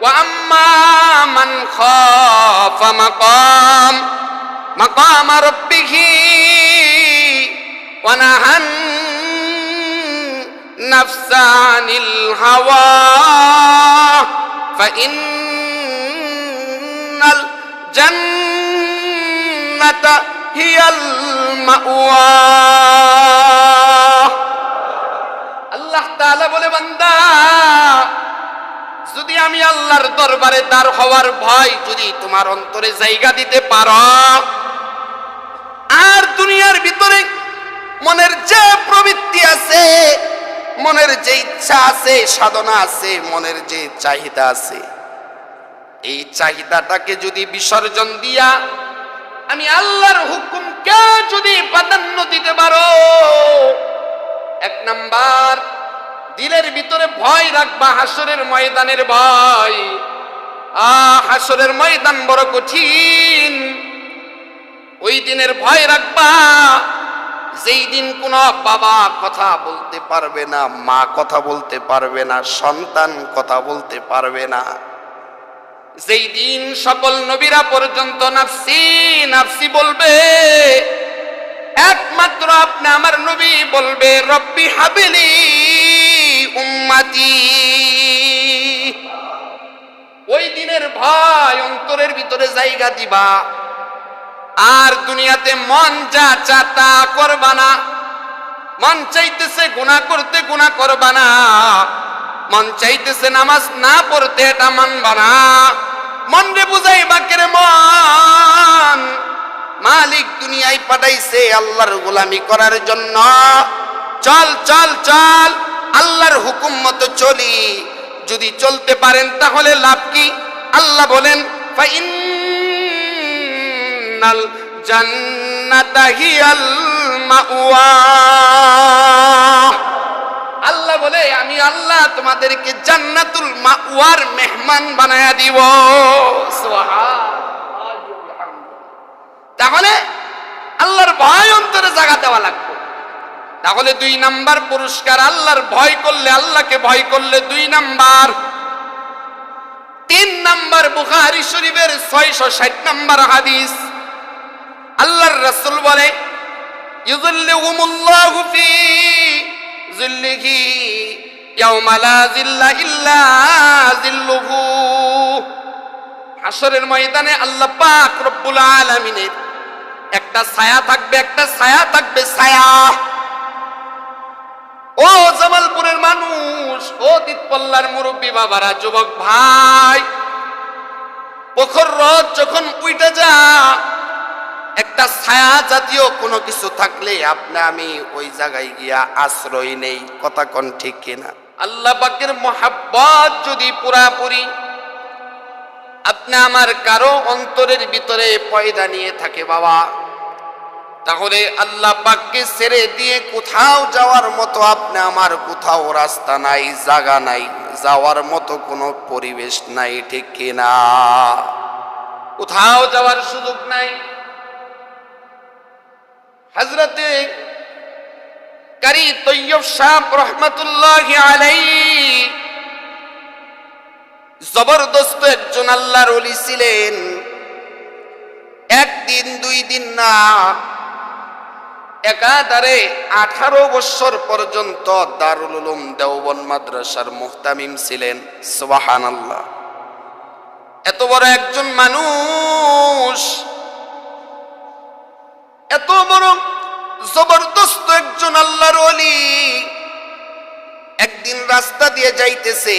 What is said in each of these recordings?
ওয়া আম্মা মান খাফা মাকাম রাব্বিহি ওয়া নাহান নাফসা আনিল হাওয়া ফাইন্নাল জান্নাতা হিয়াল মাওয়া। আল্লাহ তাআলা বলে, বান্দা, যদি আমি আল্লাহর দরবারে দাঁড় হওয়ার ভয় যদি তোমার অন্তরে জায়গা দিতে পারো, আর দুনিয়ার ভিতরে মনের যে প্রবৃত্তি আছে, মনের যে ইচ্ছা আছে, সাধনা আছে, মনের যে চাহিদা আছে, এই চাহিদাটাকে যদি বিসর্জন দিয়া আমি আল্লাহর হুকুমকে যদি প্রাধান্য দিতে পারো, এক নাম্বার দিলের ভিতরে ভয় রাখবা হাসরের ময়দানের ভয়। হাসরের ময়দান বড় কঠিন। ওই দিনের ভয় রাখবা, যেই দিন কোন বাবা কথা বলতে পারবে না, মা কথা বলতে পারবে না, সন্তান কথা বলতে পারবে না। যেই দিন সকল নবীরা পর্যন্ত নাফসি নাফসি বলবে, একমাত্র আপনি আমার নবী বলবে রব্বি হাবিলি উম্মতি। ওই দিনের ভয় অন্তরের ভিতরে জায়গা দিবা। আর দুনিয়াতে মন যা চা তা করবা না। মন চাইতেছে গুনাহ করতে, গুনাহ করবা না। মন চাইতেছে নামাজ না পড়তে, এটা মানবা না। মন রে বুঝাইবা কেরে, মন মালিক দুনিয়ায় পাঠাইছে আল্লাহর গোলামি করার জন্য। চল চল চল, আল্লাহর হুকুম মতো চলি। যদি চলতে পারেন তাহলে লাভ কি? আল্লাহ বলেন ফাইন্নাল জান্নাতা হিয়াল মাওয়া। আল্লাহ বলে, আমি আল্লাহ তোমাদেরকে জান্নাতুল মাওয়ার মেহমান বানায়া দিব। তাহলে আল্লাহর ভয় অন্তরে জায়গা দেওয়া লাগবে। তাহলে 2 নাম্বার পুরস্কার, আল্লাহর ভয় করলে, আল্লাহকে ভয় করলে 2 নাম্বার। 3 নাম্বার বুখারী শরীফের 660 নাম্বার হাদিস, আল্লাহর রাসূল বলে, ইউযিল্লুহুমুল্লাহু ফি জিল্লিহি ইয়াওমা লা জিল্লা ইল্লা জিল্লুহু। হাশরের ময়দানে আল্লাহ পাক রব্বুল আলামিনের একটা ছায়া থাকবে, একটা ছায়া থাকবে, ছায়া। ও জামালপুরের মানুষ, ও দিতপল্লার মুরব্বী বাবারা, যুবক ভাই, প্রখর রোদ যখন উইটা যা, একটা ছায়া জাতীয় কোনো কিছু থাকলে আপনি আমি ওই জায়গায় গিয়া আশ্রয় নেই। কথা কোন ঠিক কিনা? আল্লাহ পাকের মহাব্বত যদি পুরাপুরি আপনি আমার কারো অন্তরের ভিতরে পয়দা নিয়ে থাকে বাবা, তাহলে আল্লাহ পাককে ছেড়ে দিয়ে কোথাও যাওয়ার মতো আপনি আমার কোথাও রাস্তা নাই, জায়গা নাই, যাওয়ার মতো কোনো পরিবেশ নাই। ঠিক কিনা? কোথাও যাওয়ার সুযোগ নাই। হযরতে কারি তৈয়ব সাহেব রহমাতুল্লাহি আলাইহি জবরদস্ত একজন আল্লাহর ওলি ছিলেন। একদিন 2 দিন না, একাধারে 18 বছর পর্যন্ত দারুল উলুম দেওবন্দ মাদ্রাসার মুহতামিম ছিলেন। সুবহানাল্লাহ। এত বড় একজন মানুষ, এত বড় জবরদস্ত একজন আল্লাহর ওলি, একদিন রাস্তা দিয়ে যাইতেছে,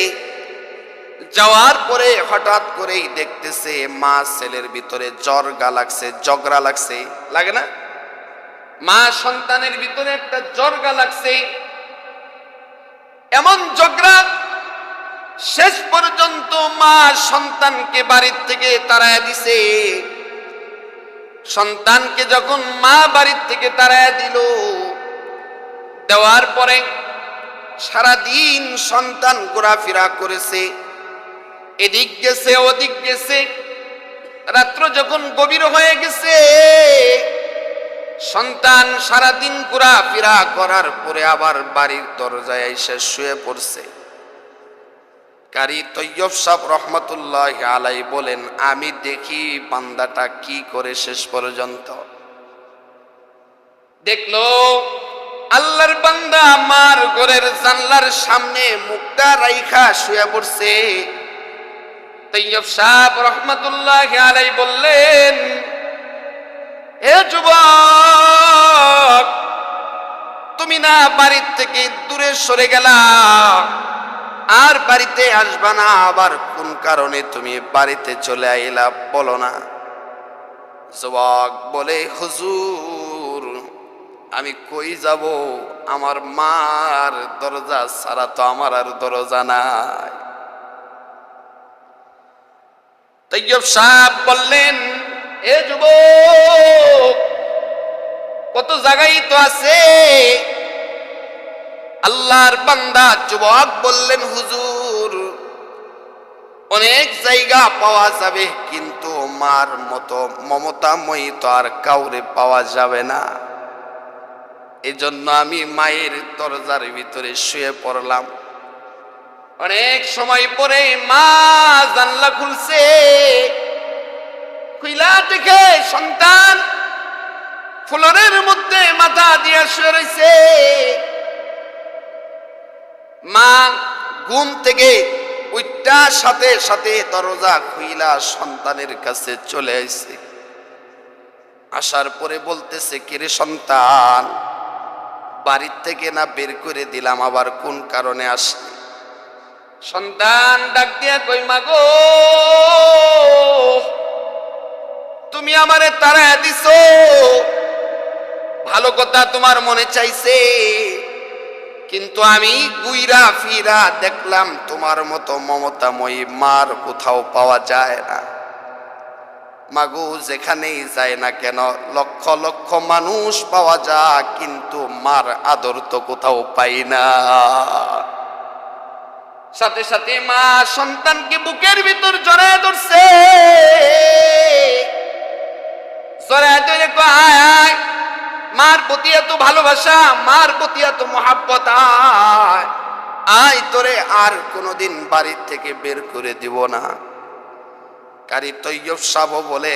যাওয়ার পরে হঠাৎ করেই দেখতেছে মা ছেলের ভিতরে জর্গা লাগছে, ঝগড়া লাগছে, লাগে না? মা সন্তানের ভিতরে একটা জর্গা লাগছে। এমন ঝগড়া, শেষ পর্যন্ত মা সন্তানকে বাড়ির থেকে তাড়ায় দিছে। সন্তানকে যখন মা বাড়ির থেকে তাড়ায় দিল, দেওয়ার পরে সারাদিন সন্তান ঘোরাফেরা করেছে, এদিক গেছে ওদিক গেছে। রাত্র যখন গভীর হয়ে গেছে, সন্তান সারাদিন ঘোরাফেরা করার পরে আবার বাড়ির দরজায় এসে শুয়ে পড়ছে। কারি তৈয়ব সাহেব রহমতুল্লাহ আলাই বলেন, আমি দেখি বান্দাটা কি করে শেষ পর্যন্ত। দেখলো আল্লাহর বান্দা আমার ঘরের জানলার সামনে মুখটা রাইখা শুয়ে পড়ছে। তৈয়ব সাহেব রহমতুল্লাহ আলাই বললেন, হে যুবক, তুমি না বাড়ির থেকে দূরে সরে গেলা, আর বাড়িতে আসবা না, আবার কোন কারণে তুমি বাড়িতে চলে আইলা বলো না। যুবক বলে, হুজুর আমি কই যাব, আমার মার দরজা ছাড়া তো আমার আর দরজা নাই। তৈয়ব সাহেব বললেন, এ যুবক, কত জায়গায় তো আছে। আল্লাহর বান্দা যুবক বললেন, হুজুর অনেক জায়গা পাওয়া যাবে, কিন্তু মার মতো মমতাময়ী তো আর কাউরে পাওয়া যাবে না। এজন্য আমি মায়ের দরজার ভিতরে শুয়ে পড়লাম। অনেক সময় পরে মা জানলা খুলছে, খুইলা দেখে সন্তান ফ্লোরের মধ্যে মাথা দিয়ে শুয়ে রয়েছে। মা ঘুম থেকে উঠটা সাথে সাথে দরজা খুইলা সন্তানের কাছে চলে আসছে। আসার পরে বলতেছে, কিরে সন্তান, বাড়ির থেকে না বের করে দিলাম, আবার কোন কারণে আসলি? সন্তান ডাক দিয়া কই, মা গো, তুমি আমারে তাড়ায় দিছো, ভালো কথা তোমার মনে চাইছে, কিন্তু আমি গুইরা ফিরা দেখলাম তোমার মতো মমতাময়ী মার কোথাও পাওয়া যায় না। মাগো, যেখানেই যায় না কেন লক্ষ লক্ষ মানুষ পাওয়া যায়, কিন্তু মার আদর তো কোথাও পাই না। সাথে সাথে মা সন্তানকে বুকের ভিতর জড়ায় ধরছে, জড়ায় ধরে কয়, আয়, মার প্রতি এত ভালোবাসা, মার প্রতি এত মহাব্বত, আয় তোরে আর কোনোদিন বাড়ির থেকে বের করে দিব না। কারি তৈয়ব সাহেব বলে,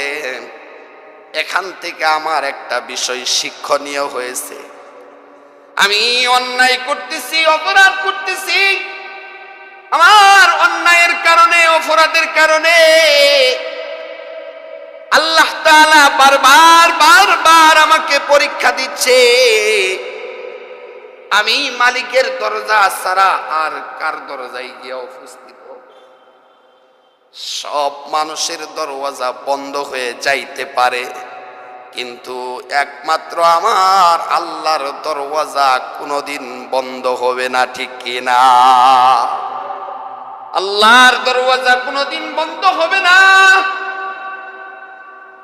এখান থেকে আমার একটা বিষয় শিক্ষণীয় হয়েছে। আমি অন্যায় করতেছি, অপরাধ করতেছি, আমার অন্যায়ের কারণে, অপরাধের কারণে আল্লাহ তাআলা বারবার বারবার আমাকে পরীক্ষা দিচ্ছে। আমি মালিকের দরজা ছাড়া আর কার দরজায় গিয়ে উপস্থিত? সব মানুষের দরওয়াজা বন্ধ হয়ে যাইতে পারে, কিন্তু একমাত্র আমার আল্লাহর দরওয়াজা কোনোদিন বন্ধ হবে না, ঠিক কিনা? আল্লাহর দরওয়াজা কোনোদিন বন্ধ হবে না।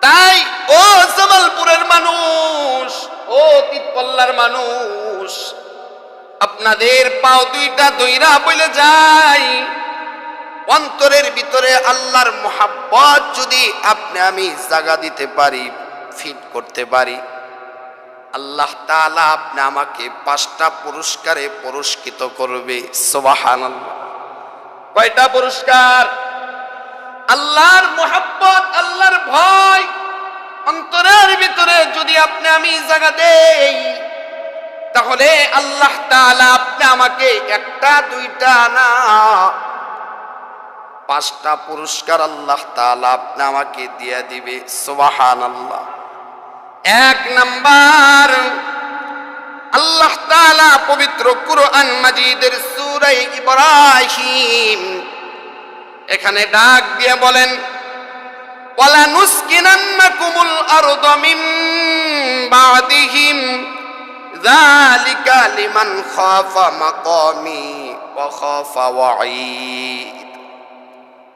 তাই ও জামালপুরের মানুষ, ও তিতপল্লার মানুষ, আপনাদের পাও দুইটা দইরা বলে যাই, অন্তরের ভিতরে আল্লাহর মোহাব্বত যদি আপনি আমি জাগা দিতে পারি, ফিট করতে পারি, আল্লাহ তাআলা আপনি আমাকে 5টা পুরস্কারে পুরস্কৃত করবে। সুবহানাল্লাহ। কয়টা পুরস্কার? আল্লাহর মোহাব্বত, আল্লাহর ভয় অন্তরের ভিতরে যদি আপনি আমি জাগা দেই, তাহলে আল্লাহ তাআলা আপনি আমাকে 1টা 2টা না 5টা পুরস্কার আল্লাহ তাআলা আপনি আমাকে দিয়ে দিবে। সুবহানাল্লাহ। 1 নাম্বার, আল্লাহ তাআলা পবিত্র কুরআন মাজিদের সূরা ইব্রাহিম এখানে ডাক দিয়ে বলেন, ওয়ালা নুসকিনান্নাকুমুল আরদা মিন বাদিহিম যালিকা লিমান খাফা মাকামি ওয়া খাফা ওয়াঈদ।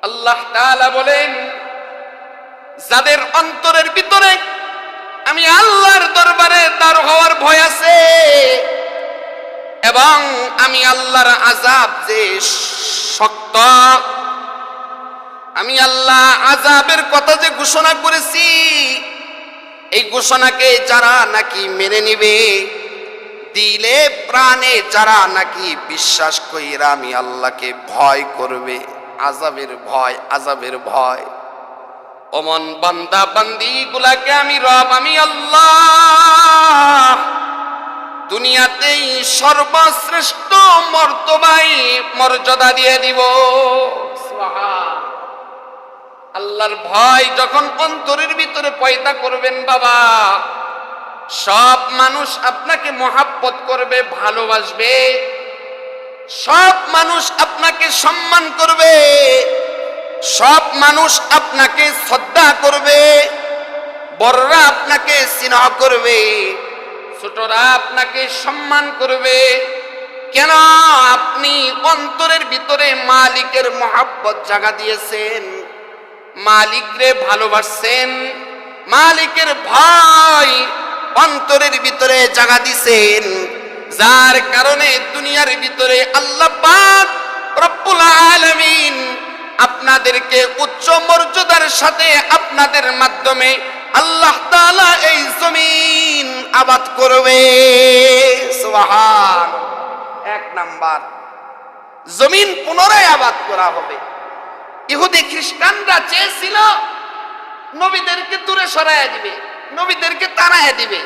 আল্লাহ তাআলা বলেন, যাদের অন্তরের ভিতরে আমি আল্লাহর দরবারে দাঁড় হওয়ার ভয় আছে, এবং আমি আল্লাহর আযাব যে শক্ত, আমি আল্লাহ আযাবের কথা যে ঘোষণা করেছি, এই ঘোষণাকে যারা নাকি মেনে নিবে, দিলে প্রাণে যারা নাকি বিশ্বাস কইরা আমি আল্লাহকে ভয় করবে, আযাবের ভয়, আযাবের ভয়, ওমন বান্দা বান্দি গুলাকে আমি রব, আমি আল্লাহ দুনিয়াতেই সর্বশ্রেষ্ঠ মর্তবায় মর্যাদা দিয়ে দিব। সুবহান। আল্লাহর ভয় যখন অন্তরের ভিতরে পয়দা করবেন বাবা, সব মানুষ আপনাকে মহাব্বত করবে, ভালোবাসবে, সব মানুষ আপনাকে সম্মান করবে, সব মানুষ আপনাকে শ্রদ্ধা করবে, বড়রা আপনাকে স্নেহ করবে, ছোটরা আপনাকে সম্মান করবে। কেন? আপনি অন্তরের ভিতরে মালিকের মহাব্বত জাগা দিয়েছেন, মালিকরে ভালোবাসছেন, মালিকের ভয় অন্তরের ভিতরে জাগা দিছেন, যার কারণে দুনিয়ার ভিতরে আল্লাহ পাক রব্বুল আলামিন আপনাদেরকে উচ্চ মর্যাদার সাথে আপনাদের মাধ্যমে আল্লাহ তাআলা এই জমিন আবাদ করবে। সুবহান। এক নাম্বার, জমিন পুনরায় আবাদ করা হবে। ইহুদি খ্রিস্টানরা চেয়েছিল নবীদেরকে দূরে সরাইয়া দিবে, নবীদেরকে তাড়াইয়া দিবে।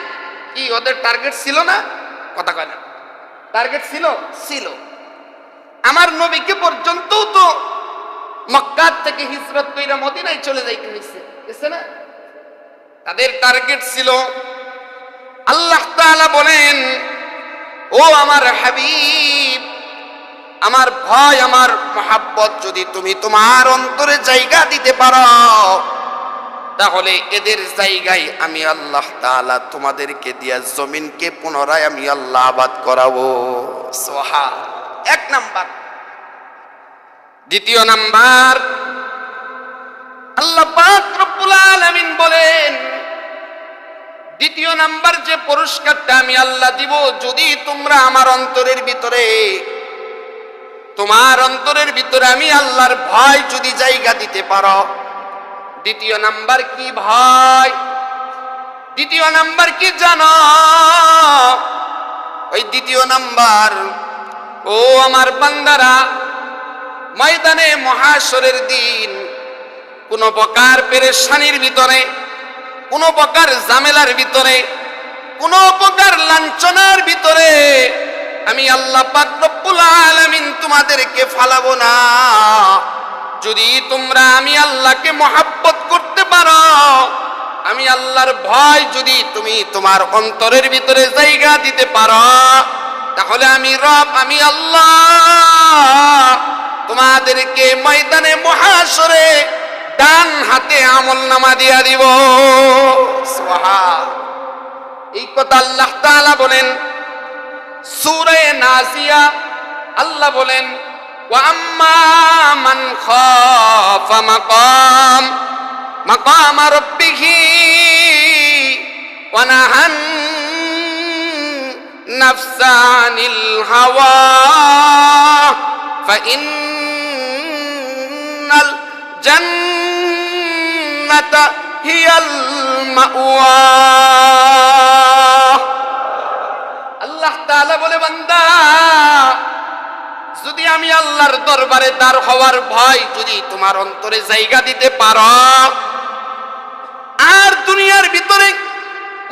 কি ওদের টার্গেট ছিল না? কথা কয় না, টার্গেট ছিল, ছিল। আমার নবীকে পর্যন্ত তো মক্কা থেকে হিজরত কইরা মদিনায় চলে যাইতে হইছে, বুঝছে না? তাদের টার্গেট ছিল। আল্লাহ তাআলা বলেন, ও আমার হাবিব, আমার ভয়, আমার মহাব্বত যদি তুমি তোমার অন্তরে জায়গা দিতে পারো, তাহলে এদের জায়গায় আমি আল্লাহ তাআলা তোমাদেরকে দিয়া জমিনকে পুনরায় আমি আল্লাহ আবাদ করাবো। সুবহান। এক নাম্বার। দ্বিতীয় নাম্বার, আল্লাহ পাক রব্বুল আলামিন বলেন, দ্বিতীয় নাম্বার যে পুরস্কারটা আমি আল্লাহ দিব, যদি তোমরা আমার অন্তরের ভিতরে, তোমার অন্তরের ভিতরে আমি আল্লাহর ভয় যদি জায়গা দিতে পারো। দ্বিতীয় নাম্বার কি ভয়? দ্বিতীয় নাম্বার কি জানো? ওই দ্বিতীয় নাম্বার, ও আমার বান্দারা, ময়দানে মহাশরের দিন কোন প্রকার পেরেশানির ভিতরে, কোন প্রকার ঝামেলার ভিতরে, কোন প্রকার লাঞ্ছনার ভিতরে আমি আল্লাহ পাক রব্বুল আলামিন তোমাদেরকে ফালাবো না। যদি তোমরা আমি আল্লাহকে মহাব্বত করতে পারো, আমি আল্লাহর ভয় যদি তুমি তোমার অন্তরের ভিতরে জায়গা দিতে পারো, তাহলে আমি রব, আমি আল্লাহ তোমাদেরকে ময়দানে মহাশরে ডান হাতে আমলনামা দিয়া দিব। সুবহান। এই কথা আল্লাহ তাআলা বলেন সূরা নাসিয়া। আল্লাহ বলেন, ওয়া আম্মা মান খাফা মাকাম রাব্বিহি ওয়া নাহান নাফসা আনিল হাওয়া ফাইন্নাল জান্নাতা হিয়াল মাওয়া। আল্লাহ তাআলা বলে, বান্দা, যদি আমি আল্লাহর দরবারে দাঁড় হওয়ার ভয় যদি তোমার অন্তরে জায়গা দিতে পারো, আর দুনিয়ার ভিতরে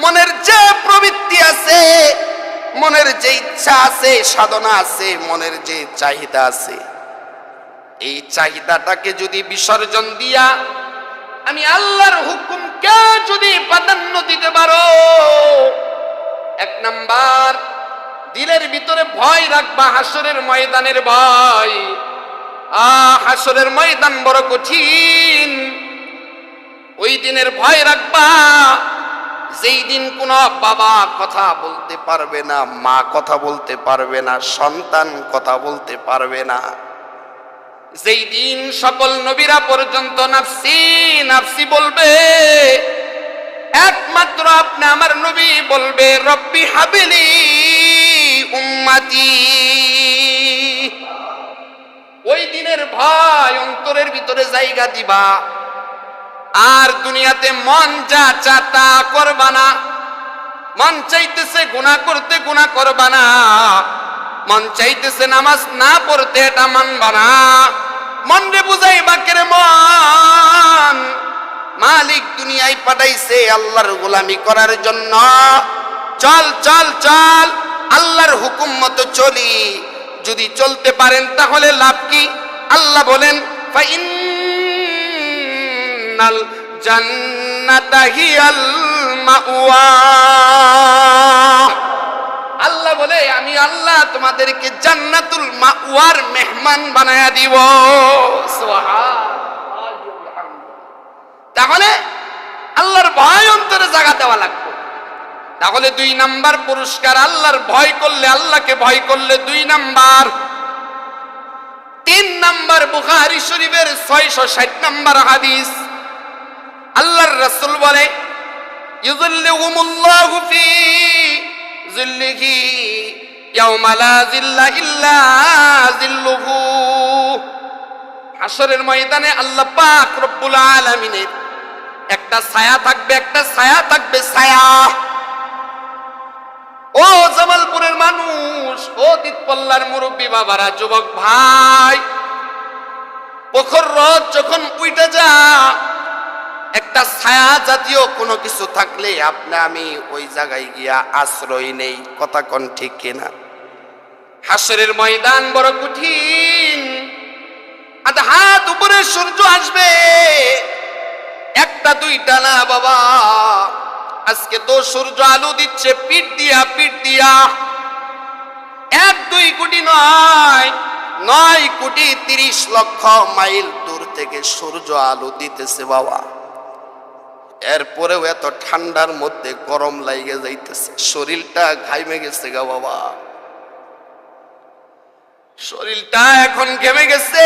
মনের যে প্রবৃত্তি আছে, মনের যে ইচ্ছা আছে, সাধনা আছে, মনের যে চাহিদা আছে, এই চাহিদাটাকে যদি বিসর্জন দিয়া আমি আল্লাহর হুকুমকে যদি প্রাধান্য দিতে পারো, এক নাম্বার দিলের ভিতরে ভয় রাখবা, হাসরের ময়দানের ভয়। হাসরের ময়দান বড় কঠিন। ওই দিনের ভয় রাখবা, যেই দিন কোন বাবা কথা বলতে পারবে না, মা কথা বলতে পারবে না, সন্তান কথা বলতে পারবে না। যেই দিন সকল নবীরা পর্যন্ত নাফসি নাফসি বলবে, একমাত্র আপনি আমার নবী বলবে, রব্বি হাবিলি উম্মতি। ওই দিনের ভয় অন্তরের ভিতরে জায়গা দিবা, আর দুনিয়াতে মন যা চা তা করবা না। মন চাইতেছে গুনাহ করতে, গুনাহ করবা না। মন চাইতেছে নামাজ না পড়তে, এটা মানবা না। মন রে বুঝাইবা কেরে মন, মালিক দুনিয়ায় পাঠাইছে আল্লাহর গোলামি করার জন্য। চল চল চল, আল্লাহর হুকুম মতো চলি। যদি চলতে পারেন তাহলে লাভ কি? আল্লাহ বলেন ফাইন্নাল জান্নাতা হিয়াল মাওয়া। আল্লাহ বলে আমি আল্লাহ তোমাদেরকে জান্নাতুল মাওয়ার মেহমান বানায়া দিব। সুবহানাল্লাহ। তাহলে আল্লাহর ভয় অন্তরে জায়গা দেওয়া লাগবে। তাহলে 2 নাম্বার পুরস্কার, আল্লাহর ভয় করলে, আল্লাহকে ভয় করলে 2 নাম্বার। 3 নাম্বার বুখারী শরীফের 660 নাম্বার হাদিস, আল্লাহর রাসূল বলে ইযিল্লুহুমুল্লাহু ফি জিল্লিহি ইয়াওমা লা জিল্লা ইল্লা জিল্লুহু। হাশরের ময়দানে আল্লাহ পাক রব্বুল আলামিনের একটা ছায়া থাকবে, একটা ছায়া থাকবে, ছায়া। ও জামালপুরের মানুষ, ও দিতপল্লার মুরব্বী বাবারা, যুবক ভাই, প্রখর রোদ যখন উইটা যা, একটা ছায়া জাতীয় কোনো কিছু থাকলে আপনি আমি ওই জায়গায় গিয়া আশ্রয় নেই। কথা কোন ঠিক কিনা? হাশরের ময়দান বড় কঠিন। আধা হাত উপরে সূর্য আসবে, একটা দুইটা না বাবা, আজকে তো সূর্য আলো দিচ্ছে পিঠ দিয়া, পিঠ দিয়া। 1-2 কোটি নয়, 9 কোটি 30 লক্ষ মাইল দূর থেকে সূর্য আলো দিতেছে বাবা। এরপরেও এত ঠান্ডার মধ্যে গরম লাগে যাইতেছে, শরীরটা ঘাইমে গেছে গা বাবা, শরীরটা এখন ঘেমে গেছে।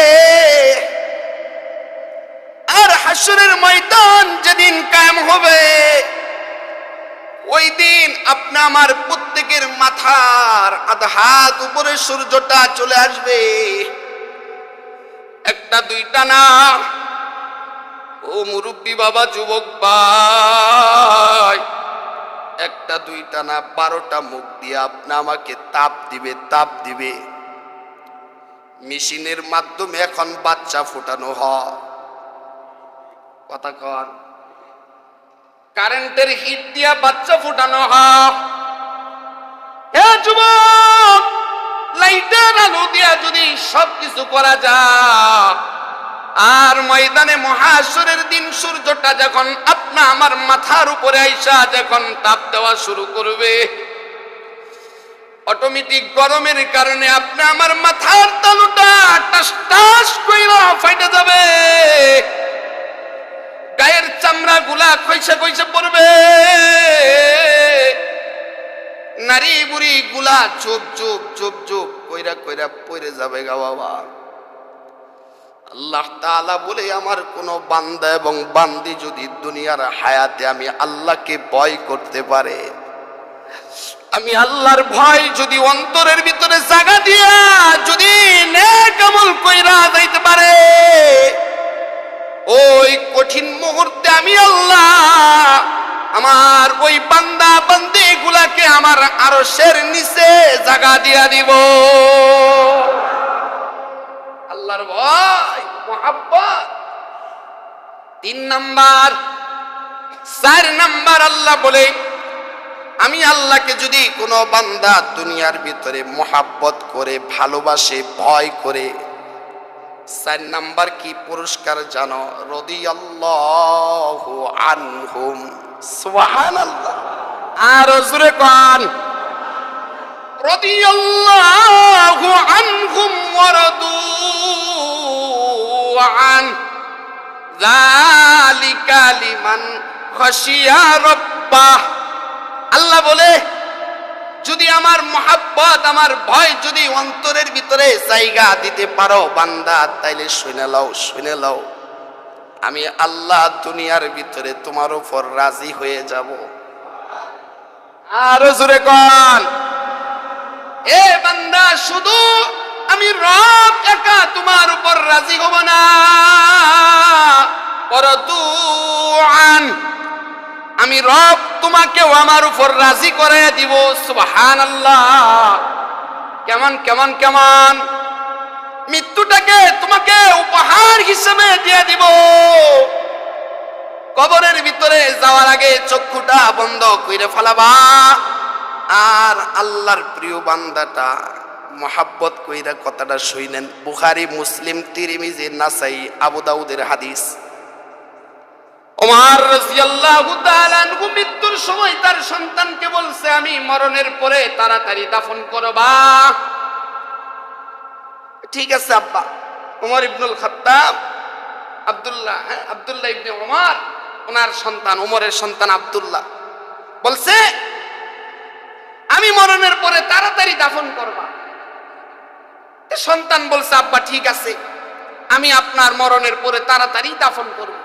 আর হাশরের ময়দান যেদিন কায়েম হবে, ওই দিন আপনি আমার প্রত্যেকের মাথার আধা হাত উপরে সূর্যটা চলে আসবে। একটা দুইটা না, ও মুরব্বী বাবা, যুবক ভাই, একটা দুইটা না 12টা মুখ দিয়ে আপনি আমাকে তাপ দিবে, তাপ দিবে। মেশিনের মাধ্যমে এখন বাচ্চা ফোটানো হয়, কথা কন, কারেন্টের হিট দিয়া বাচ্চা ফোটানো হয়। হে যুবক, লাইটের আলো দিয়া যদি সবকিছু করা যায়, আর ময়দানে মহাশরের দিন সূর্যটা যখন আপনা আমার মাথার উপরে আইসা যখন তাপ দেওয়া শুরু করবে, অটোমেটিক গরমের কারণে আপনি আমার মাথার তালুটা টাস টাস কইরা ফাইটে যাবে, গায়ের চামড়া গুলা কইসা কইসা পড়বে, নারী বুড়ি গুলা চুপ চুপ চুপ চুপ কইরা কইরা পড়ে যাবে গা বাবা। আল্লাহ তাআলা বলে, আমার কোন বান্দা এবং বান্দি যদি দুনিয়ার হায়াতে আমি আল্লাহকে ভয় করতে পারে, আমি আল্লাহর ভয় যদি অন্তরের ভিতরে জায়গা দিয়া যদি নেক আমল কইরা যাইতে পারে, ওই কঠিন মুহূর্তে আমি আল্লাহ আমার ওই বান্দা বান্দি গুলাকে আমার আরশের নিচে জায়গা দিয়া দিব। আল্লাহর ভয়, মুহাব্বত। 3 নাম্বার। 4 নাম্বার, আল্লাহ বলে, আমি আল্লাহকে যদি কোনো বান্দা দুনিয়ার ভিতরে মুহাব্বত করে, ভালোবাসে, ভয় করে, 4 নাম্বার কি পুরস্কার জানো? রাদিয়াল্লাহু আনহুম। সুবহানাল্লাহ। আর জোরে কোন, রাদিয়াল্লাহু আনহুম ওয়া রাদু আন, যালিকা লিমান খাশিয়া রাব্বাহ। আল্লাহ বলে, যদি আমার মুহাব্বত, আমার ভয় যদি অন্তরের ভিতরে জায়গা দিতে পারো বান্দা, তাইলে শুনে লও, শুনে লও, আমি আল্লাহ দুনিয়ার ভিতরে তোমার উপর রাজি হয়ে যাব। আর জোরে কোন, এ বান্দা, শুধু আমি রব একা তোমার উপর রাজি হব না, পরদু আন, আমি রব তোমাকেও আমার উপর রাজি করে দিব। সুবহানাল্লাহ। কেমন কেমন কেমন মৃত্যুটাকে তোমাকে উপহার হিসেবে দিয়ে দিব। কবরের ভিতরে যাওয়ার আগে চক্ষুটা বন্ধ করে ফেলাবা, আর আল্লাহর প্রিয় বান্দাটা মোহাব্বত কইরা কথাটা শুনেন। বুখারী, মুসলিম, তিরমিজি, নাসাই, আবু দাউদের হাদিস। ওমর রাদিয়াল্লাহু তাআলা আনহু মৃত্যুর সময় তার সন্তানকে বলছে, আমি মরণের পরে তাড়াতাড়ি দাফন করবা। ঠিক আছে আব্বা। ওমর ইবনুল খাত্তাব, আব্দুল্লাহ ইবনে ওমর, ওনার সন্তান, ওমরের সন্তান আব্দুল্লাহ বলছে, আমি মরণের পরে তাড়াতাড়ি দাফন করবা। সন্তান বলছে, আব্বা ঠিক আছে, আমি আপনার মরণের পরে তাড়াতাড়ি দাফন করব।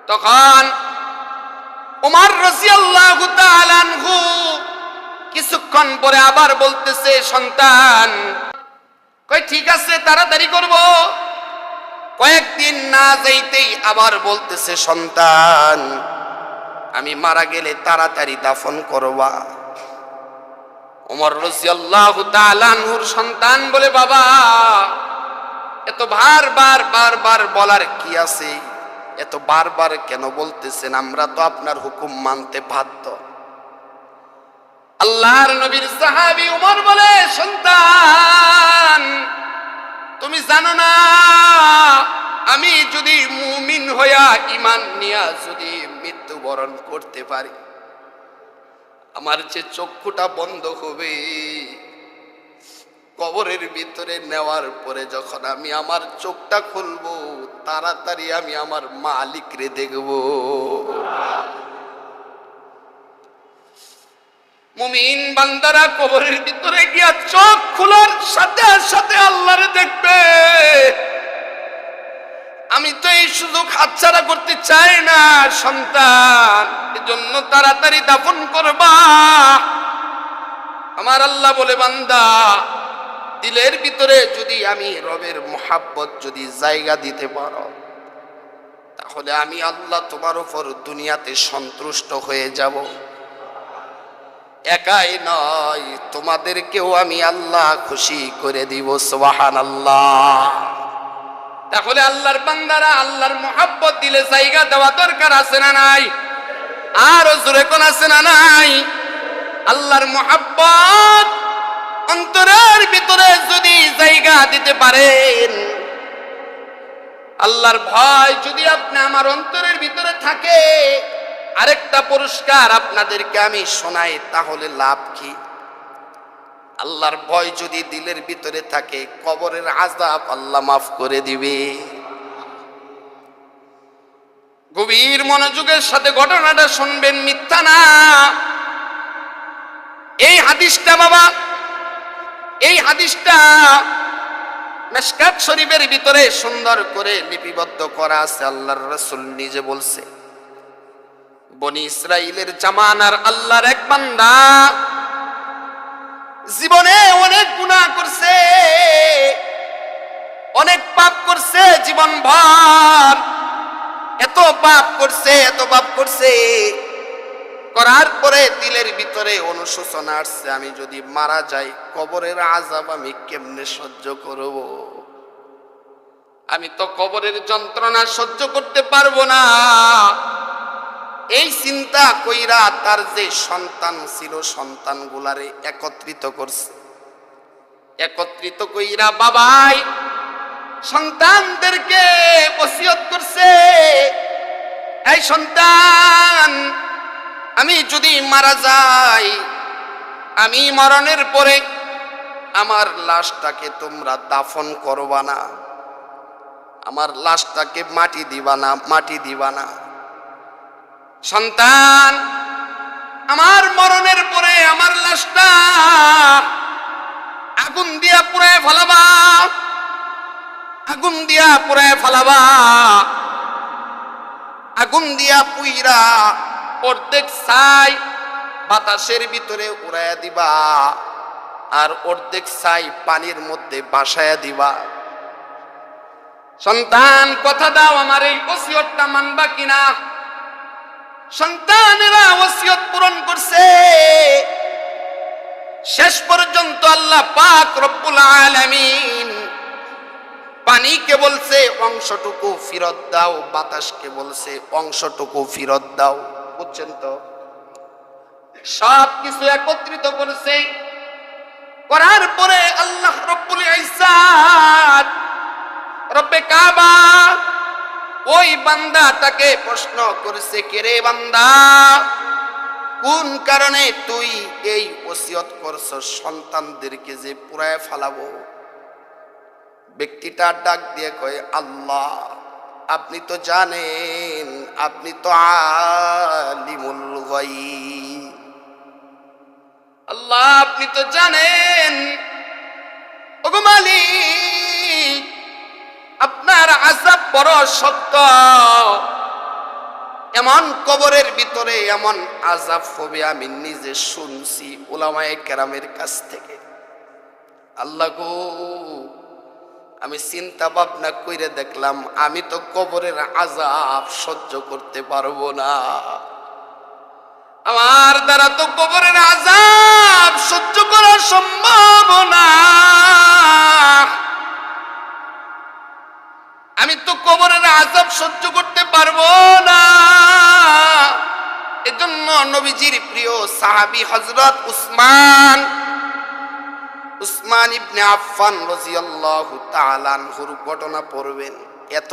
তখন ওমর রাদিয়াল্লাহু তাআলা আনহু কিছুক্ষণ পরে আবার বলতেছে, সন্তান কই ঠিক আছে তাড়াতাড়ি করব। কয়েকদিন না যাইতেই আবার বলতেছে, সন্তান আমি মারা গেলে তাড়াতাড়ি দাফন করবা। ওমর রাদিয়াল্লাহু তাআলা আনহুর সন্তান বলে, বাবা এত বারবার বলার কি আছে, এত বারবার কেন বলতেছেন? আমরা তো আপনার হুকুম মানতে বাধ্য। আল্লাহর নবীর সাহাবী ওমর বলে, সন্তান তুমি জানো না, আমি যদি মুমিন হইয়া ঈমান নিয়া যদি মৃত্যুবরণ করতে পারি, আমার যে চক্ষুটা বন্ধ হবে, কবরের ভিতরে নেওয়ার পরে যখন আমি আমার চোখটা খুলবো, তাড়াতাড়ি আমি আমার মালিকরে দেখব। মুমিন বান্দারা কবরের ভিতরে গিয়া চোখ খোলার সাথে সাথে আল্লাহরে দেখবে। আমি তো এই সুযোগ হাতছাড়া করতে চাই না সন্তান, এজন্য তাড়াতাড়ি দাফন করবা। আমার আল্লাহ বলে, বান্দা দিলের ভিতরে যদি আমি রবের মোহাব্বত যদি জায়গা দিতে পারো, তাহলে আমি আল্লাহ তোমার উপর দুনিয়াতে সন্তুষ্ট হয়ে যাব। একাই নয়, তোমাদেরকেও আমি আল্লাহ খুশি করে দিব। সুবহানাল্লাহ। তাহলে আল্লাহর বান্দারা আল্লাহর মোহাব্বত দিলে জায়গা দেওয়া দরকার আছে না নাই? আর জোরে কোন আছে না নাই? আল্লাহর মোহাব্বত অন্তরের ভিতরে যদি জায়গা দিতে পারেন, আল্লাহর ভয় যদি আপনি আমার অন্তরের ভিতরে থাকে, আরেকটা পুরস্কার আপনাদেরকে আমি শোনাই, তাহলে লাভ কি? আল্লাহর ভয় যদি দিলের ভিতরে থাকে, কবরের আযাব আল্লাহ মাফ করে দিবে। গভীর মনোযোগের সাথে ঘটনাটা শুনবেন, মিথ্যা না। এই হাদিসটা বাবা, এই হাদিসটা মিশকাত শরীফের ভিতরে সুন্দর করে লিপিবদ্ধ করা আছে। আল্লাহর রাসূল নিজে বলছে, বনি ইসরাইলের জামানার আল্লাহর এক বান্দা জীবনে অনেক গুনাহ করছে, অনেক পাপ করছে জীবনভর। এত পাপ করছে, করার পরে দিলের ভিতরে অনুশোচনা আসছে, আমি যদি মারা যাই, কবরের আযাব আমি কেমনে সহ্য করব? আমি তো কবরের যন্ত্রণা সহ্য করতে পারবো না। এই চিন্তা কইরা তার যে সন্তান ছিল, সন্তানগুলারে একত্রিত করছে। একত্রিত কইরা বাবাই সন্তানদেরকে ওসিয়ত করছে, এই সন্তান আমি যদি মারা যাই, আমি মরণের পরে আমার লাশটাকে তোমরা দাফন করবা না, আমার লাশটাকে মাটি দিবা না। সন্তান আমার মরণের পরে আমার লাশটা আগুন দিয়া পুড়ায় ফেলাবা, আগুন দিয়া পুড়ায় ফেলাবা। আগুন দিয়া পুইরা অর্ধেক ছাই বাতাসের ভিতরে উড়াইয়া দিবা, আর অর্ধেক ছাই পানির মধ্যে ভাসায়া দিবা। সন্তান কথা দাও, আমার এই ওসিয়তটা মানবা কিনা? সন্তানেরা ওসিয়ত পূরণ করছে। শেষ পর্যন্ত আল্লাহ পাক রব্বুল আলামিন পানিকে বলছে অংশটুকু ফেরত দাও, বাতাসকে বলছে অংশটুকু ফেরত দাও। বুঝছেন তো? সব কিছু একত্রিত করেছে। করার পরে আল্লাহ রব্বুল ইজ্জাত রব্বে কাবা ওই বান্দাটাকে প্রশ্ন করেছে, কে রে বান্দা, কোন কারণে তুই এই ওসিয়ত করছস সন্তানদেরকে যে পুরায় ফেলাবো? ব্যক্তিটা ডাক দিয়ে কয়, আল্লাহ আপনি তো জানেন, আপনি তো আলিমুল গায়ব। আল্লাহ আপনি তো জানেন, ওগো মালিক আপনার আযাব বড় শক্ত। এমন কবরের ভিতরে এমন আযাব হবে আমি নিজে শুনছি উলামায়ে কেরামের কাছ থেকে। আল্লাহ গো, আমি চিন্তা ভাবনা কইরে দেখলাম আমি তো কবরের আযাব সহ্য করতে পারবো না। আমার দ্বারা তো কবরের আযাব সহ্য করা সম্ভব না। আমি তো কবরের আযাব সহ্য করতে পারবো না। এজন্য নবীজির প্রিয় সাহাবী হযরত উসমান ইবনে আফফান রাদিয়াল্লাহু তাআলা আনহুর ঘটনা পড়বেন। এত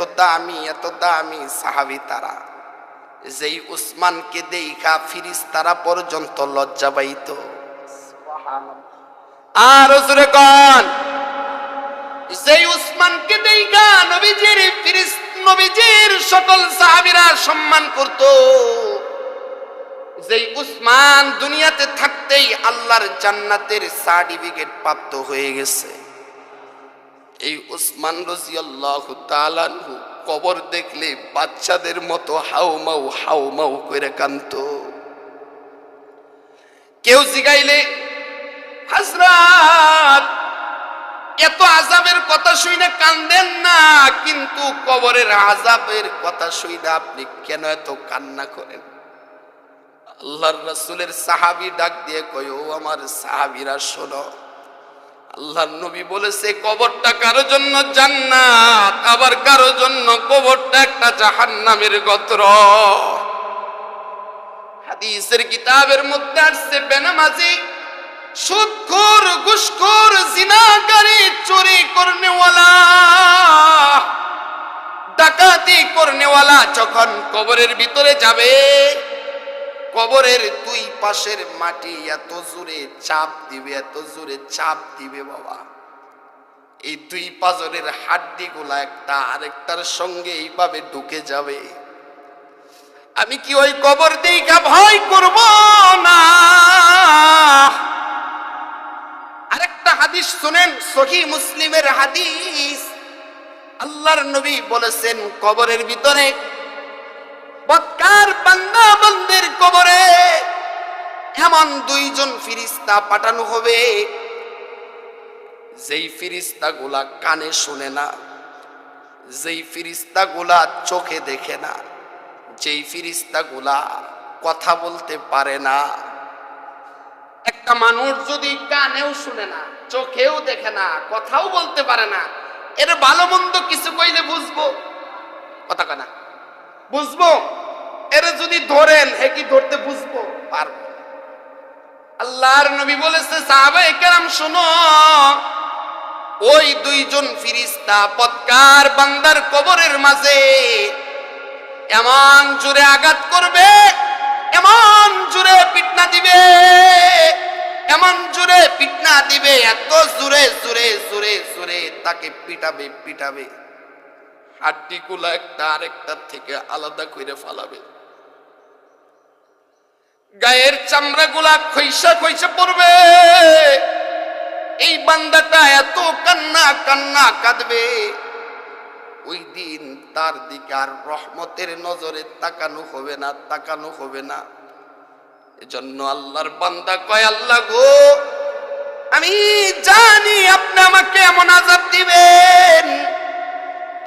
দামি সাহাবী তারা, যেই উসমানকে দেখা ফেরেশতারা পর্যন্ত লজ্জা পাইত। সুবহানাল্লাহ। আর জোরে কোন, যেই উসমানকে দেখা নবীজির সকল সাহাবীরা সম্মান করত। যেই উসমান দুনিয়াতে থাকতেই আল্লাহর জান্নাতের সার্টিফিকেট প্রাপ্ত হয়ে গেছে, এই উসমান রাদিয়াল্লাহু তাআলা আনহু কবর দেখলে বাচ্চাদের মতো হাউমাউ করে কাঁদতো। কেউ জিগাইলে, হযরত এত আযাবের কথা শুনে কান্দেন না, কিন্তু কবরের আযাবের কথা শুনে আপনি কেন এত কান্না করেন? আল্লাহর রাসূলের সাহাবী ডাক দিয়ে কয়, ও আমার সাহাবীরা শোনো, আল্লাহর নবী বলেছে কবরটা কারো জন্য জান্নাত, আবার কারো জন্য কবরটা একটা জাহান্নামের গর্ত। হাদিসের কিতাবের মধ্যে আসছে, বেনামাজি, সুদখোর, ঘুষখোর, জিনাকারী, চুরি করনেওয়ালা, ডাকাতি করনেওয়ালা যখন কবরের ভিতরে যাবে, কবরের দুই পাশের মাটি এত জোরে চাপ দিবে বাবা, এই দুই পাজরের হাড্ডি গুলা একটা আরেকটার সঙ্গে এইভাবে ঢুকে যাবে। আমি কি ওই কবর দেখা ভয় করব না? আরেকটা হাদিস শুনেন, সহিহ মুসলিমের হাদিস। আল্লাহর নবী বলেছেন, কবরের ভিতরে বৎকার বান্দা বান্দির কবরে এমন দুইজন ফেরেশতা পাঠানো হবে, যেই ফেরেশতাগুলা কানে শুনে না, যেই ফেরেশতাগুলা চোখে দেখে না, যেই ফেরেশতাগুলা কথা বলতে পারে না। একটা মানুষ যদি কানেও শুনে না, চোখেও দেখে না, কথাও বলতে পারে না, এর ভালো মন্দ কিছু কইলে বুঝবো? কথা কয় না, বুঝবো? এর যদি ধরেন, হে কি ধরতে বুঝবো? পারবো। আল্লাহর নবী বলেছে, সাহাবায়ে কেরাম শোনো, ওই দুইজন ফেরেশতা বৎকার বান্দার কবরের মাঝে এমন জোরে আঘাত করবে, এমন জোরে পিটনা দিবে, এমন জোরে পিটনা দিবে, এত জোরে জোরে জোরে জোরে তাকে পিটাবে, হাড্ডিগুলা একটা আরেকটার থেকে আলাদা করে ফালাবে, গায়ের চামড়াগুলা খইসা পড়বে। এই বান্দাটা এত কান্না কাঁদবে, ওই দিন তার দিকে আর রহমতের নজরে তাকানো হবে না। এজন্য আল্লাহর বান্দা কয়, আল্লাহ গো, আমি জানি আপনি আমাকে এমন আযাব দিবেন,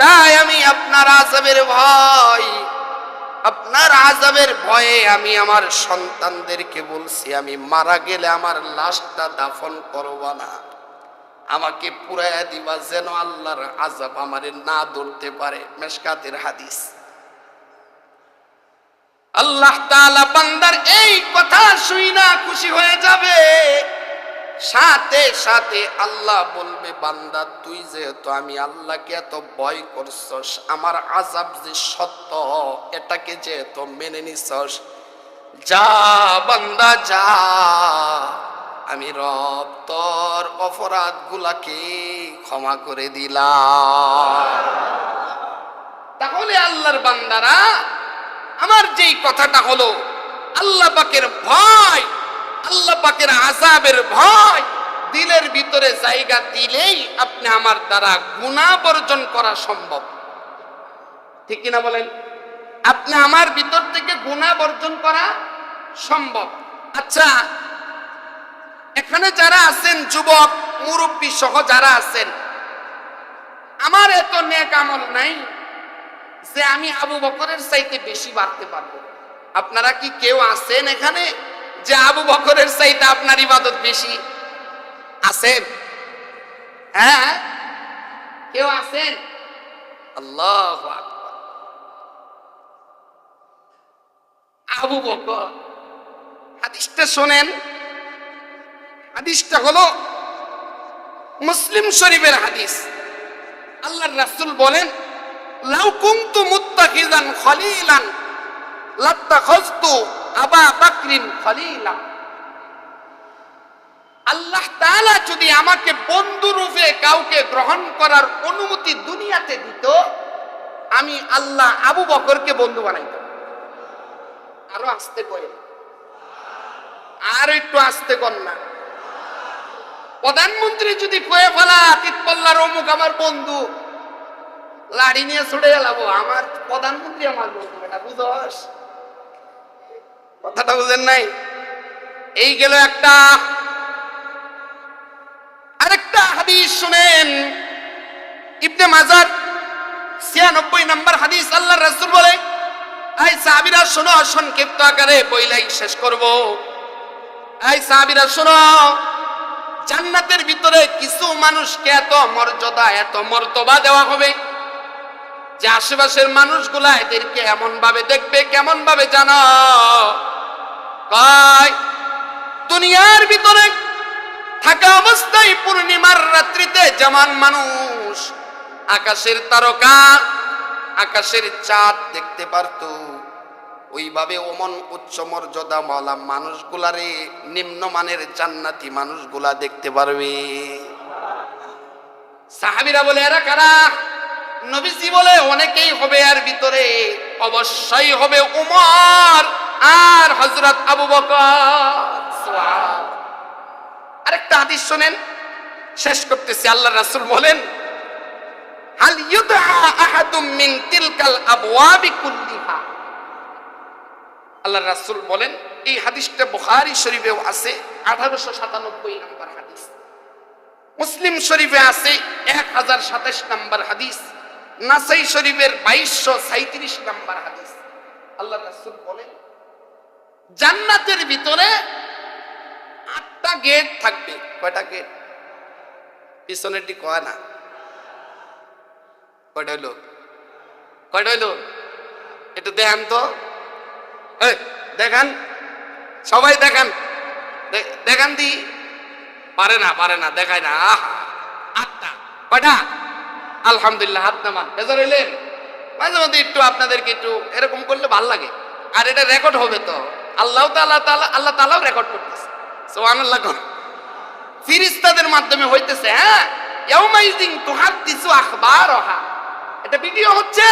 তাই আমি আপনার আযাবের ভয় আপনার আযাবের ভয়ে আমি আমার সন্তানদেরকে বলছি, আমি মারা গেলে আমার লাশটা দাফন করব না, আমাকে পুরাইয়া দিবা, যেন আল্লাহর আযাব আমারে না ধরতে পারে। মিশকাতের হাদিস। আল্লাহ তাআলা বান্দার এই কথা শুইনা খুশি হয়ে যাবে, সাথে সাথে আল্লাহ বলবে, বান্দা তুই যেহেতু আমি আল্লাহকে এত ভয় করছস, আমার আযাব যে সত্য এটাকে যেহেতু মেনে নিছস, যা বান্দা যা, আমি রব তোর অপরাধ গুলাকে ক্ষমা করে দিলাম। তাহলে আল্লাহর বান্দারা, আমার যেই কথাটা হলো আল্লাহ পাকের ভয়, আল্লাহ পাকের আযাবের ভয় দিলের ভিতরে জায়গা দিলেই আপনি আমার দ্বারা গুনাহ বর্জন করা সম্ভব। ঠিক কিনা বলেন? আপনি আমার ভিতর থেকে গুনাহ বর্জন করা সম্ভব। আচ্ছা, এখানে যারা আছেন, যুবক মুরব্বী সহ যারা আছেন, আমার এত নেক আমল নাই যে আমি আবু বকরের চাইতে বেশি বাড়তে পারবো। আপনারা কি কেউ আছেন এখানে যে আবু বকরের চাইতে আপনার ইবাদত বেশি? আছেন? হ্যাঁ, কেউ আছেন? আল্লাহু আকবার। আবু বকর, হাদিসটা শোনেন। হাদিসটা হলো মুসলিম শরীফের হাদিস। আল্লাহর রাসূল বলেন, লাউ কুনতু মুত্তাখিযান খলিলান লাত্তাখাযতু আবা বকরিন খলিলা। আল্লাহ তাআলা যদি আমাকে বন্ধু রূপে কাউকে গ্রহণ করার অনুমতি দুনিয়াতে দিত, আমি আল্লাহ আবু বকরকে বন্ধু বানাইতাম। আরো আস্তে কই, আর একটু আস্তে কর না। প্রধানমন্ত্রী যদি কয়ে ফেলা, তিতপল্লার অমুক আমার বন্ধু, লাড়ি নিয়ে ছুটে গেলাবো, আমার প্রধানমন্ত্রী আমার বন্ধু। এটা বুঝস? কথাটা বুঝেন নাই? এই গেল একটা। আরেকটা হাদিস শুনেন, ইবনে মাজাহ 96 নম্বর হাদিস। আল্লাহর রাসূল বলে, এই সাহাবীরা শোনো, সংক্ষিপ্ত আকারে বইলাই শেষ করব। এই সাহাবীরা শোনো, জান্নাতের ভিতরে কিছু মানুষকে এত মর্যাদা, এত মর্তবা দেওয়া হবে যে আশেপাশের মানুষগুলা এদেরকে এমন ভাবে দেখবে, কেমন ভাবে জানো? কয়, দুনিয়ার ভিতরে থাকা অবস্থায় পূর্ণিমার রাত্রিতে যেমন মানুষ আকাশের তারকা, আকাশের চাঁদ দেখতে পারত, ওইভাবে ওমন উচ্চ মর্যাদাওয়ালা মানুষগুলারে নিম্নমানের জান্নাতি মানুষগুলা দেখতে পারবে। সাহাবীরা বলে, এরা কারা? নবীজি বলে, অনেকেই হবে এর ভিতরে, অবশ্যই হবে উমর আর হযরত আবু বকর। সুবহানাল্লাহ। আরেকটা হাদিস শুনেন, শেষ করতেছি। আল্লাহর রাসূল বলেন, হাল ইউদআ আহাদুম মিন তিলকাল আবওয়াবি কুল্লিহা। আল্লাহর রাসূল বলেন, এই হাদিসটা বুখারী শরীফেও আছে, 1897 নম্বর হাদিস। মুসলিম শরীফে আছে 1027 নম্বর হাদিস। নাসাই শরীফের 2237 নম্বর হাদিস। আল্লাহর রাসূল বলেন, জান্নাতের ভিতরে 8টা গেট থাকবে। কয়টা গেট? পিছনেরটি কয় না, কয়টা হইলো? কয়টা হইলো? একটু দেখান তো, দেখান, সবাই দেখান, দেখান দি। পারে না, পারে না, দেখায় না। 8টা। কয়টা? আলহামদুলিল্লাহ, হাত নামান। বেজার হইলেন? মাঝে মধ্যে একটু আপনাদেরকে একটু এরকম করলে ভাল লাগে। আর এটা রেকর্ড হবে তো, আল্লাহ তাআলাও রেকর্ড করতেছে। সুবহানাল্লাহ। ফেরেশতাদের মাধ্যমে হইতেছে। হ্যাঁ, ইয়াউমাইযিন তুহাদ্দিসু আখবারহা। এটা ভিডিও হচ্ছে,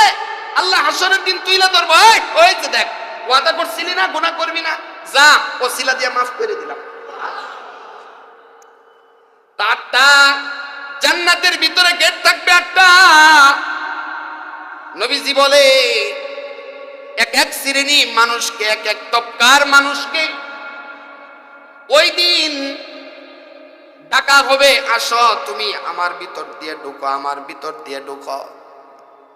আল্লাহ হাসরের দিন তুইলা ধরবো। ওই যে দেখ, ওয়াদা করছিলি না গুনাহ করবি না, যা ওসিলা দিয়ে মাফ করে দিলাম। 8টা জান্নাতের ভিতরে গেট থাকবে 8টা। নবীজি বলে, এক এক শ্রেণী মানুষকে, এক এক তবকার মানুষকে ওই দিন ডাকা হবে, আসো তুমি আমার ভিতর দিয়ে ঢুকো, আমার ভিতর দিয়ে ঢুকো।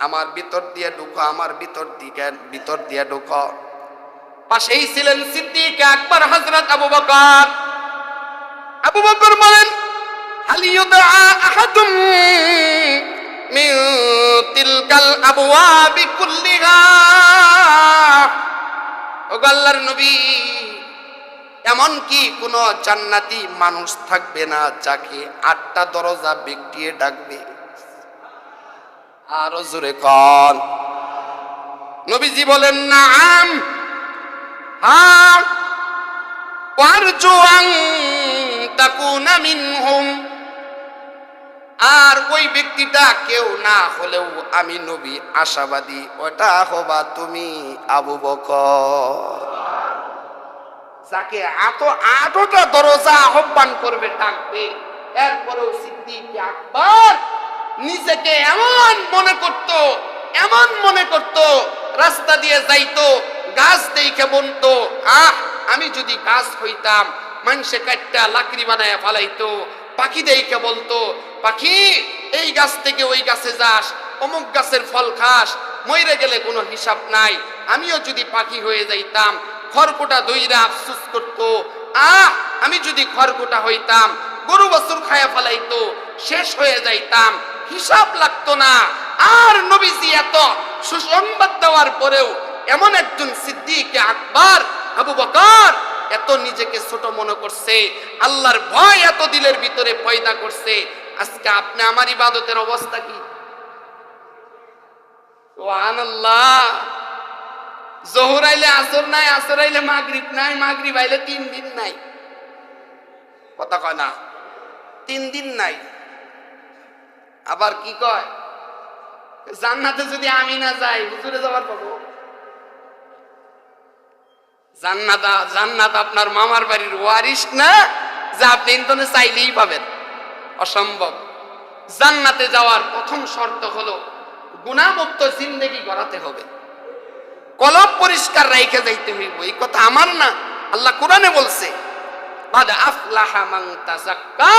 আমার ভিতর দিয়ে ঢুকো, আমার ভিতর দিয়ে ঢুকো। পাশেই ছিলেন সিদ্দিক আকবর হযরত আবু বকর। আবু বকর বলেন, হাল ইউদআ আহাদুম মিন তিলকাল আবওয়াবি কুল্লিহা। ও আল্লাহর নবী, এমন কি কোন জান্নাতি মানুষ থাকবে না যাকে 8টা দরজা ব্যক্তিয়ে ডাকবে? আরো জোরে কোন। নবীজি বলেন, নাম, হ্যাঁ, ওয়ারজু আন তাকুনা মিনহুম। আর ওই ব্যক্তিটা কেউ না হলেও আমি নবী আশাবাদী ওটা হবা তুমি, আবু বকর। যাকে 8টা দরজা আহ্বান করবে, ডাকবে, এরপরেও সিদ্দিক আকবর নিজেকে এমন মনে করত, রাস্তা দিয়ে যাইতো, গাছ দেখে বলতো, আমি যদি গাছ হইতাম, মানুষে কাটটা লাকড়ি বানায় ফালাইতো। পাখি দেখে বলতো, পাখি এই গাছ থেকে ওই গাছে যাস, অমুক গাছের ফল খাস, মরে গেলে কোনো হিসাব নাই। আমিও যদি পাখি হয়ে যাইতাম, খড়কুটা দইরা আফসুস করতো, আমি যদি খড়কুটা হইতাম, গরু বাছুর খায়া ফেলাইতো, শেষ হয়ে যাইতাম, হিসাব লাগতো না। আর নবীজি এত সুসংবাদ দেওয়ার পরেও এমন একজন সিদ্দিক আকবর আবু বকর এত নিজেকে ছোট মনে করছে, আল্লাহর ভয় এত দিলের ভিতরে পয়দা করছে। আজকে আপনি আমার ইবাদতের অবস্থা কি? সুবহানাল্লাহ। জোহর আইলে আসর নাই, আসর আইলে মাগরিব নাই, মাগরিব আইলে 3 দিন নাই। কথা কয় না, 3 দিন নাই। আবার কি কয়, জান্নাতে যদি আমি না যাই, হুজুরে যাবার পাবো? জান্নাত আপনার মামার বাড়ির ওয়ারিশ না যে আপনি ইন্তনে চাইলেই পাবেন, অসম্ভব। জান্নাতে যাওয়ার প্রথম শর্ত হলো গুনাহমুক্ত জিন্দেগি গড়াতে হবে, কলব পরিষ্কার রেখে যাইতে হইব। এই কথা আমার না, আল্লাহ কোরআনে বলছে, কাদ আফলাহা মান তাযাক্কা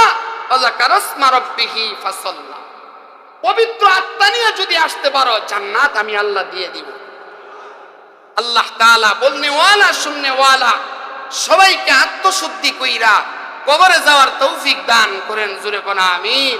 ওয়া যাকারা ইসমা রাব্বিহি ফাসাল্লা। পবিত্র আত্মা নিয়ে যদি আসতে পারো, জান্নাত আমি আল্লাহ দিয়ে দিব। আল্লাহ তাআলা বলনেওয়ালা শুননেওয়ালা সবাইকে আত্মশুদ্ধি কইরা কবরে যাওয়ার তৌফিক দান করেন। জোরে কোন আমিন।